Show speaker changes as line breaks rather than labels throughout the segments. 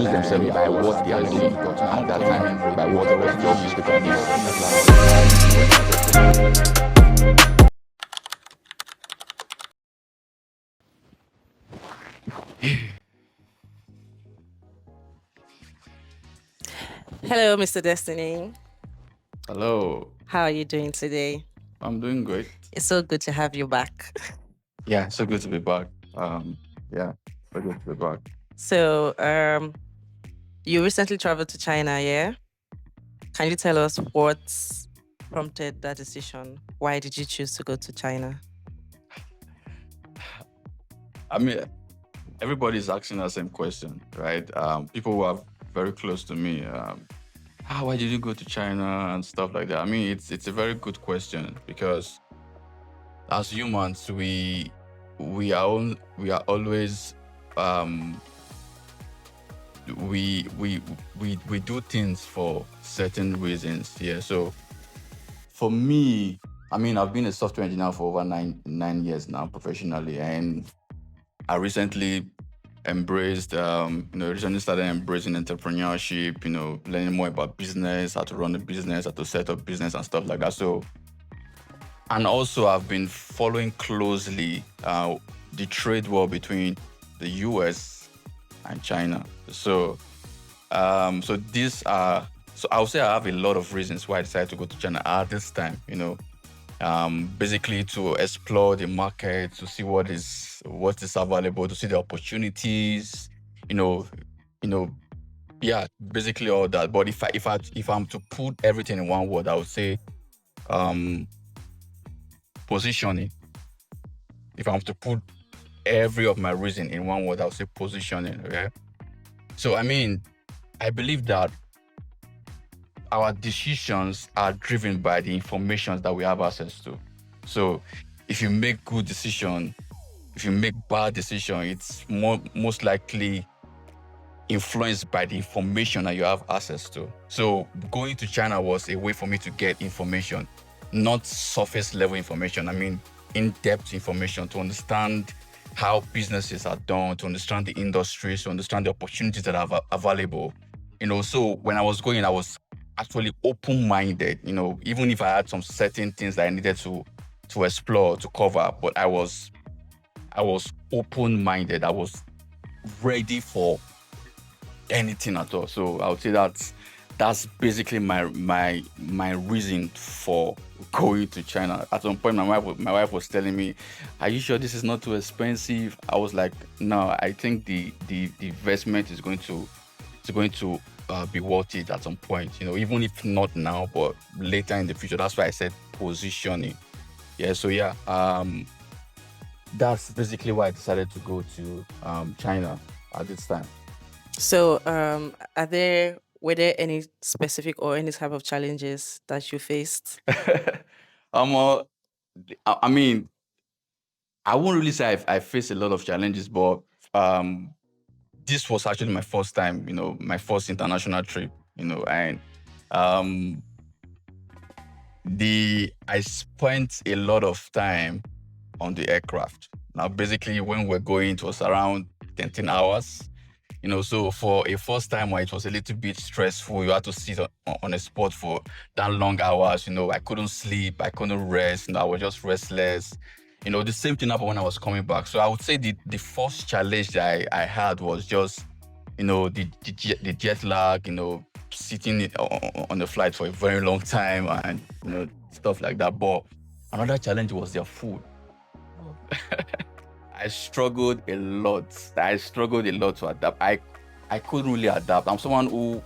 lose themselves by what they are doing at that time, by what the job description is.
Hello, Mr. Destiny.
Hello,
How are you doing today?
I'm doing great.
It's so good to have you back.
Yeah, so good to be back. Yeah, so good to be back.
So, you recently traveled to China, yeah? Can you tell us what prompted that decision? Why did you choose to go to China?
I mean, everybody's asking the same question, right? People who are very close to me, why did you go to China and stuff like that? I mean, it's a very good question because as humans, we are always we do things for certain reasons. Yeah. So for me, I mean, I've been a software engineer for over nine years now professionally, and I recently recently started embracing entrepreneurship, learning more about business, how to run a business, how to set up business and stuff like that. So, and also I've been following closely the trade war between the US and China. So, so I would say I have a lot of reasons why I decided to go to China at this time, basically to explore the market, to see what is available, to see the opportunities, you know, you know, yeah, basically all that. But if I'm to put everything in one word, I would say um, positioning. If I'm to put every of my reason in one word, I would say positioning. Okay, so I mean, I believe that our decisions are driven by the information that we have access to. So if you make good decision, if you make bad decision, it's most likely influenced by the information that you have access to. So going to China was a way for me to get information, not surface level information. I mean, in-depth information to understand how businesses are done, to understand the industries, to understand the opportunities that are available. So when I was going, I was actually open-minded, even if I had some certain things that I needed to explore, to cover, but I was open-minded. I was ready for anything at all. So I would say that's basically my reason for going to China. At some point, my wife was telling me, "Are you sure this is not too expensive?" I was like, "No, I think the investment is going to be worth it at some point. Even if not now, but later in the future." That's why I said positioning. Yeah. So yeah, that's basically why I decided to go to China at this time.
So, were there any specific or any type of challenges that you faced?
um, uh, I mean, I won't really say I faced a lot of challenges, but um, this was actually my first time, my first international trip, and um, I spent a lot of time on the aircraft. Now, basically, when we're going, it was around 10 hours. So for a first time, it was a little bit stressful. You had to sit on a spot for that long hours. I couldn't sleep. I couldn't rest. I was just restless. The same thing happened when I was coming back. So I would say the first challenge that I had was just, the jet lag, sitting on the flight for a very long time and, stuff like that. But another challenge was their food. I struggled a lot. I struggled a lot to adapt. I couldn't really adapt. I'm someone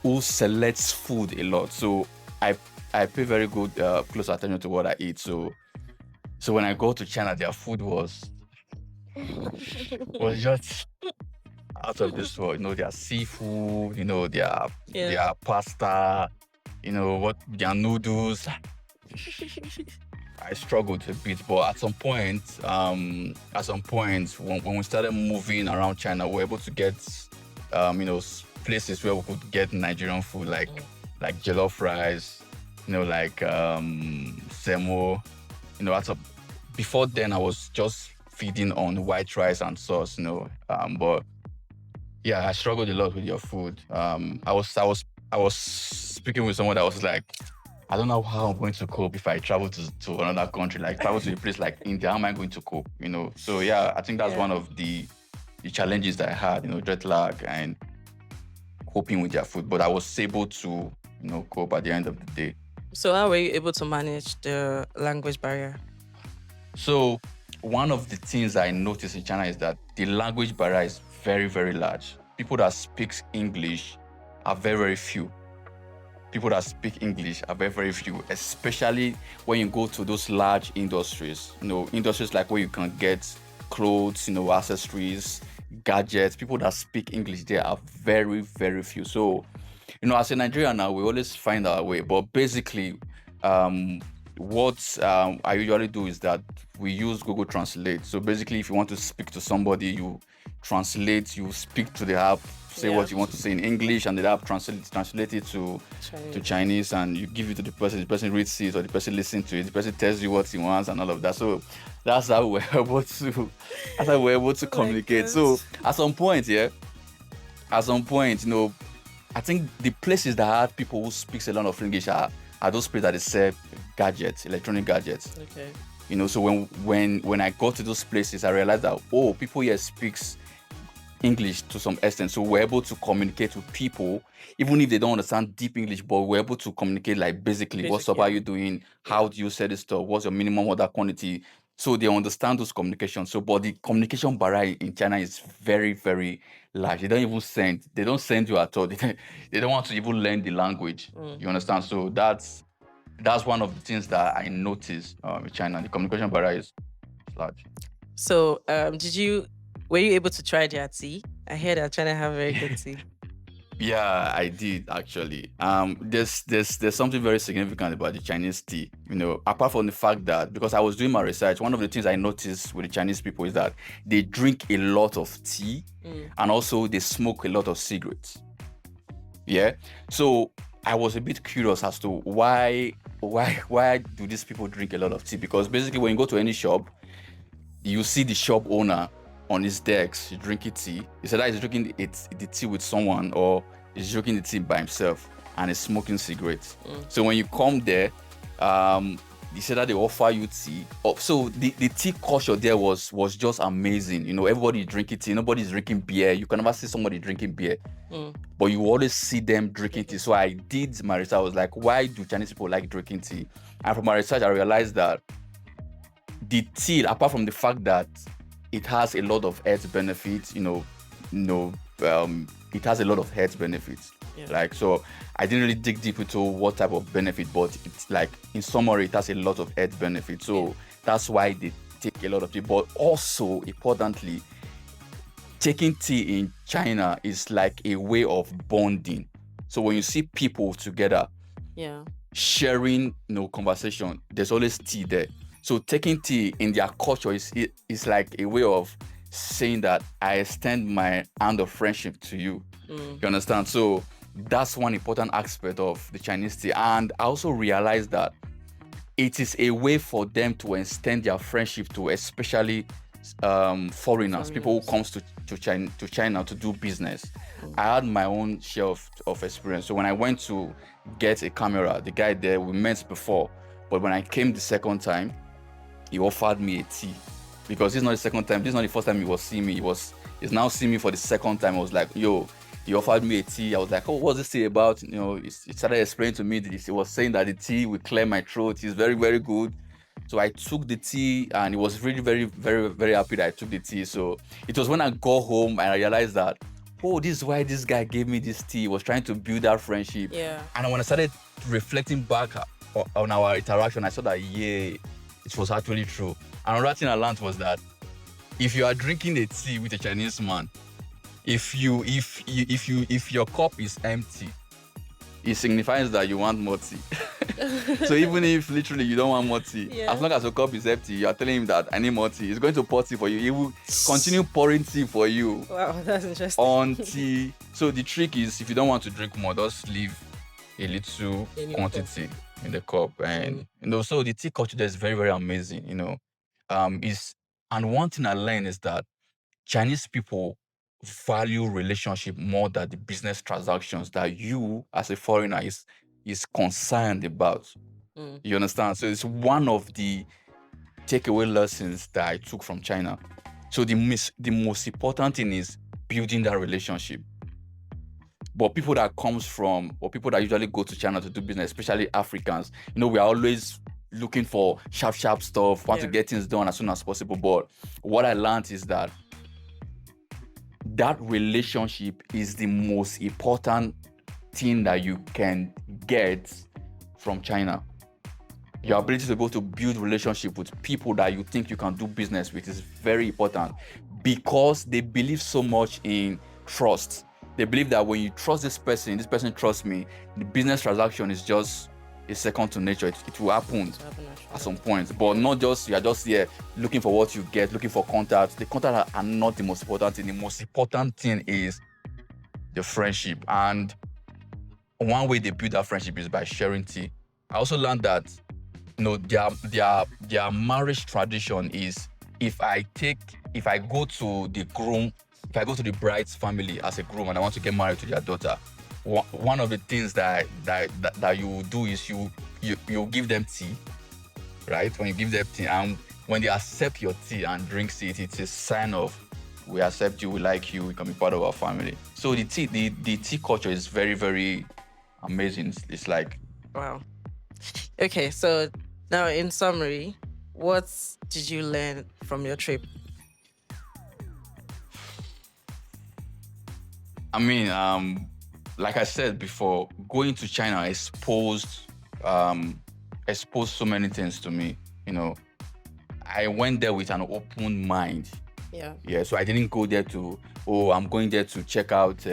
who selects food a lot, so I pay very good close attention to what I eat. So when I go to China, their food was just out of this world. Their seafood, their pasta, what their noodles. I struggled a bit, but at some point, when we started moving around China, we were able to get, places where we could get Nigerian food, like jollof rice, like semo. Before then, I was just feeding on white rice and sauce, but Yeah, I struggled a lot with your food. I was speaking with someone that was like, I don't know how I'm going to cope if I travel to another country, like travel to a place like India. How am I going to cope? So yeah, I think that's
Yeah.
one of the challenges that I had. Jet lag and coping with their food. But I was able to cope at the end of the day.
So how were you able to manage the language barrier?
So one of the things I noticed in China is that the language barrier is very, very large. People that speak English are very, very few. People that speak English are very, very few, especially when you go to those large industries. Industries like where you can get clothes, accessories, gadgets. People that speak English there are very, very few. So, as a Nigerian now, we always find our way. But basically, um, what I usually do is that we use Google Translate. So basically, if you want to speak to somebody, you translate, you speak to the app, say
Yeah.
what you want to say in English, and the app translate it to Chinese, and you give it to the person. The person reads it, or the person listens to it. The person tells you what he wants, and all of that. So that's how we're able to
Oh my
communicate.
God.
So at some point, I think the places that had people who speaks a lot of English are those places that they sell gadgets, electronic gadgets.
Okay.
So when I got to those places, I realized that people here speaks English to some extent. So we're able to communicate with people, even if they don't understand deep English, but we're able to communicate like basically, what's
Basic,
up, how
yeah.
you doing?
Yeah.
How do you sell this stuff? What's your minimum order quantity? So they understand those communications. So, but the communication barrier in China is very, very large. They don't send you at all. They don't want to even learn the language.
Mm.
You understand? So that's one of the things that I noticed in China. The communication barrier is large.
So, were you able to try their tea? I hear that China have very good tea.
Yeah, I did actually. There's something very significant about the Chinese tea. Apart from the fact that because I was doing my research, one of the things I noticed with the Chinese people is that they drink a lot of tea
Mm.
and also they smoke a lot of cigarettes. Yeah. So I was a bit curious as to why do these people drink a lot of tea? Because basically when you go to any shop, you see the shop owner on his decks drinking tea. He said that he's drinking the tea with someone or he's drinking the tea by himself and he's smoking cigarettes.
Mm.
So when you come there, he said that they offer you tea. So the tea culture there was just amazing. Everybody drinking tea. Nobody's drinking beer. You can never see somebody drinking beer.
Mm.
But you always see them drinking tea.
Drinking
So I did my research. I was like, why do Chinese people like drinking tea? And from my research, I realized that the tea, apart from the fact that it has a lot of health benefits, it has a lot of health benefits.
Yeah.
Like, so I didn't really dig deep into what type of benefit, but it's like in summary, it has a lot of health benefits. So that's why they take a lot of tea. But also importantly, taking tea in China is like a way of bonding. So when you see people together
Yeah.
sharing conversation, there's always tea there. So taking tea in their culture is like a way of saying that I extend my hand of friendship to you.
Mm.
You understand? So that's one important aspect of the Chinese tea. And I also realized that it is a way for them to extend their friendship to especially foreigners, people who comes to China to do business. I had my own share of experience. So when I went to get a camera, the guy there we met before, but when I came the second time, he offered me a tea because this is not the second time. This is not the first time he was seeing me. He's now seeing me for the second time. I was like, yo. He offered me a tea. I was like, oh, what's this tea about? He started explaining to me this. He was saying that the tea will clear my throat. It's very, very good. So I took the tea and he was really very, very, very happy that I took the tea. So it was when I got home and I realized that, oh, this is why this guy gave me this tea. He was trying to build that friendship.
Yeah.
And when I started reflecting back on our interaction, I saw that, yeah, it was actually true. And another thing I learned was that if you are drinking a tea with a Chinese man, if your cup is empty, it signifies that you want more tea. So even if literally you don't want more tea,
Yeah.
as long as your cup is empty, you are telling him that I need more tea. He's going to pour tea for you. He will continue pouring tea for you
Wow, that's interesting.
on tea. So the trick is, if you don't want to drink more, just leave a little
In your
quantity in the cup. And so the tea culture there is very, very amazing. And one thing I learned is that Chinese people value relationship more than the business transactions that you as a foreigner is concerned about.
Mm.
You understand? So it's one of the takeaway lessons that I took from China. So the most important thing is building that relationship. But people that comes from, or people that usually go to China to do business, especially Africans, we are always looking for sharp stuff, want to
Yeah.
get things done as soon as possible. But what I learned is that relationship is the most important thing that you can get from China. Your ability to be able to build relationship with people that you think you can do business with is very important, because they believe so much in trust. They believe that when you trust this person trusts me, the business transaction is just a second to nature. It will happen at some point, but not just you are just here looking for what you get, looking for contacts. The contacts are not the most important thing. The most important thing is the friendship, and one way they build that friendship is by sharing tea. I also learned that their marriage tradition is, if I go to the groom, if I go to the bride's family as a groom and I want to get married to their daughter, one of the things that you will do is you give them tea, right? When you give them tea, and when they accept your tea and drinks it, it's a sign of, we accept you, we like you, we can be part of our family. So the tea culture is very, very amazing. It's like,
Wow. Okay, so now in summary, what did you learn from your trip?
I mean, like I said before, going to China exposed so many things to me. I went there with an open mind.
Yeah.
Yeah, so I didn't go there I'm going there to check out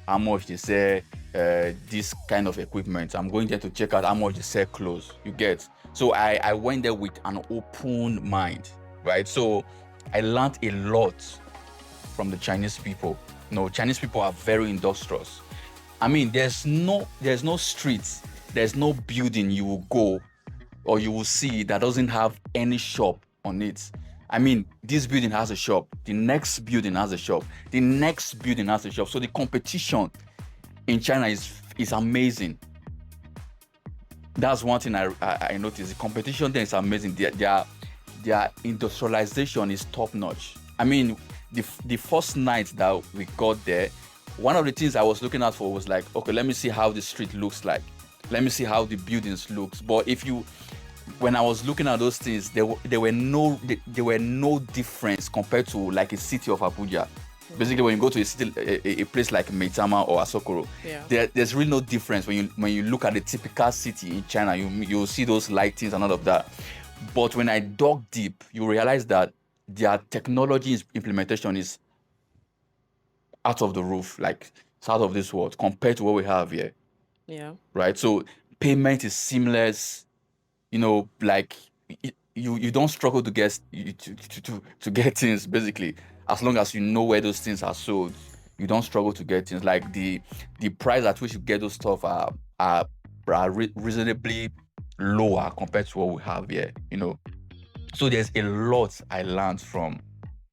how much they sell this kind of equipment. I'm going there to check out how much they sell clothes. You get? So I went there with an open mind, right? So I learned a lot from the Chinese people. Chinese people are very industrious. I mean, there's no streets, there's no building you will go or you will see that doesn't have any shop on it. I mean, this building has a shop, the next building has a shop, the next building has a shop. So the competition in China is amazing. That's one thing I noticed. The competition there is amazing. Their industrialization is top notch. I mean, the first night that we got there, one of the things I was looking out for was like, okay, let me see how the street looks like. Let me see how the buildings looks. But when I was looking at those things, there were no difference compared to like a city of Abuja. Basically, when you go to a city, a place like Maitama or Asokoro, there's really no difference when you look at the typical city in China. You'll see those lightings and all of that. But when I dug deep, you realize that their technology implementation is out of the roof, like it's out of this world compared to what we have here.
Yeah.
Right. So payment is seamless. Like you don't struggle to get to get things. Basically, as long as you know where those things are sold, you don't struggle to get things. Like the price at which you get those stuff are reasonably lower compared to what we have here. So there's a lot I learned from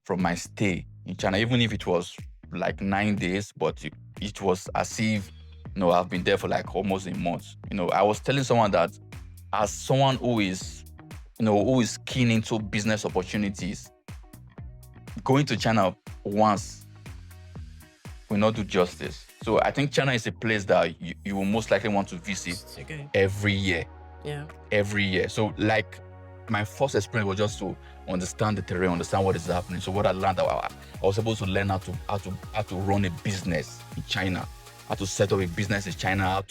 my stay in China, even if it was like 9 days, but it was as if I've been there for like almost a month. I was telling someone that, as someone who is keen into business opportunities, going to China once will not do justice. So I think China is a place that you will most likely want to visit every year.
Yeah.
Every year. So like my first experience was just to understand the terrain, understand what is happening. So what I learned, I was able to learn how to run a business in China, how to set up a business in China,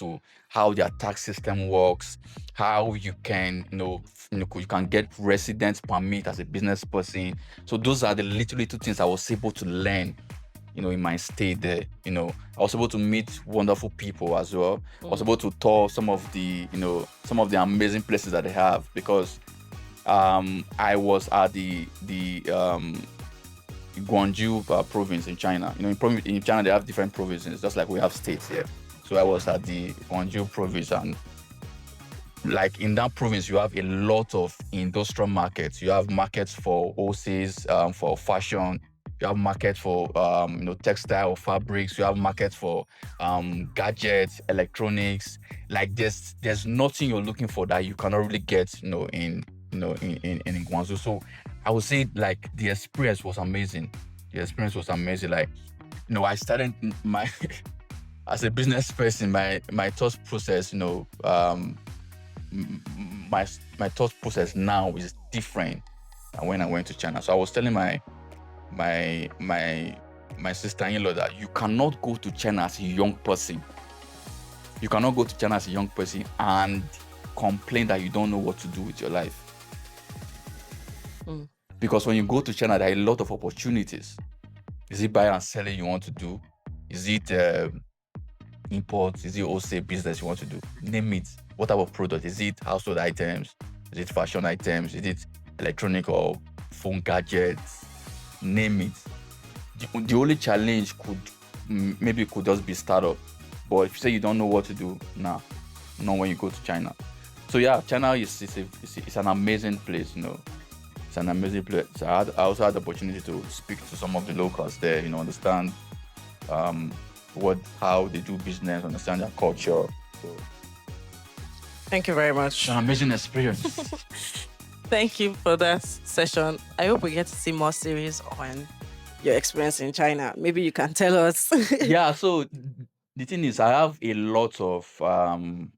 how their tax system works, how you can you can get residence permit as a business person. So those are the little things I was able to learn in my stay there. I was able to meet wonderful people as well. I was able to tour some of the amazing places that they have, because I was at the Guangzhou province in China. In China they have different provinces, just like we have states here. So I was at the Guangzhou province, and like in that province you have a lot of industrial markets. You have markets for horses, for fashion. You have market for textile fabrics. You have market for gadgets, electronics. Like there's nothing you're looking for that you cannot really get, in Guangzhou. So I would say like the experience was amazing. The experience was amazing. Like, I started my as a business person, my thought process, my thought process now is different than when I went to China. So I was telling my my sister-in-law that you cannot go to China as a young person. You cannot go to China as a young person and complain that you don't know what to do with your life. Because when you go to China, there are a lot of opportunities. Is it buying and selling you want to do? Is it import? Is it wholesale business you want to do? Name it. What type of product? Is it household items? Is it fashion items? Is it electronic or phone gadgets? Name it. The only challenge could just be startup. But if you say you don't know what to do, not when you go to China. So yeah, China is an amazing place. It's an amazing place. I also had the opportunity to speak to some of the locals there. Understand how they do business, understand their culture. So,
thank you very much.
It's an amazing experience.
Thank you for that session. I hope we get to see more series on your experience in China. Maybe you can tell us.
Yeah, so the thing is, I have a lot of I'm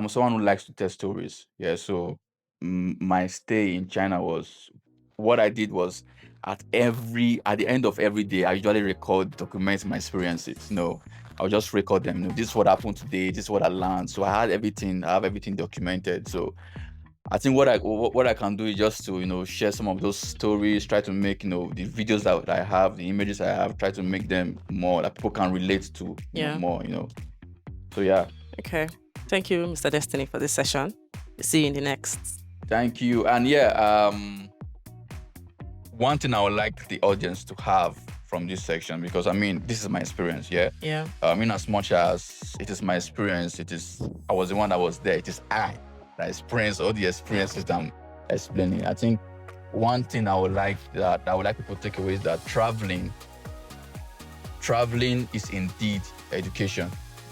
someone who likes to tell stories. Yeah, so my stay in China what I did was at the end of every day, I usually document my experiences. I'll just record them. This is what happened today, this is what I learned. So I have everything documented. So I think what I can do is just to share some of those stories, try to make the videos that I have, the images I have, try to make them more that people can relate to more. So yeah.
Okay. Thank you, Mr. Destiny, for this session. See you in the next.
Thank you. And yeah, one thing I would like the audience to have from this section, because this is my experience. Yeah.
Yeah.
As much as it is my experience, I was the one that was there. It is I that experience all the experiences that I'm explaining. I think one thing I would like people to take away is that traveling is indeed education.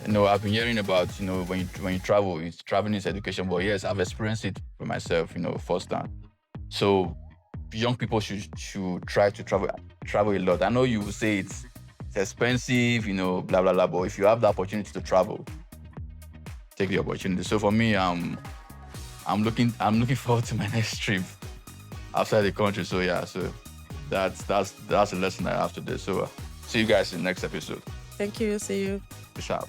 I've been hearing about when you travel, traveling is education. But yes, I've experienced it for myself, firsthand. So young people should try to travel a lot. I know you will say it's expensive, blah blah blah. But if you have the opportunity to travel, take the opportunity. So for me, I'm looking forward to my next trip outside the country. So yeah, so that's a lesson I have today. So see you guys in the next episode.
Thank you. See you.
Peace out.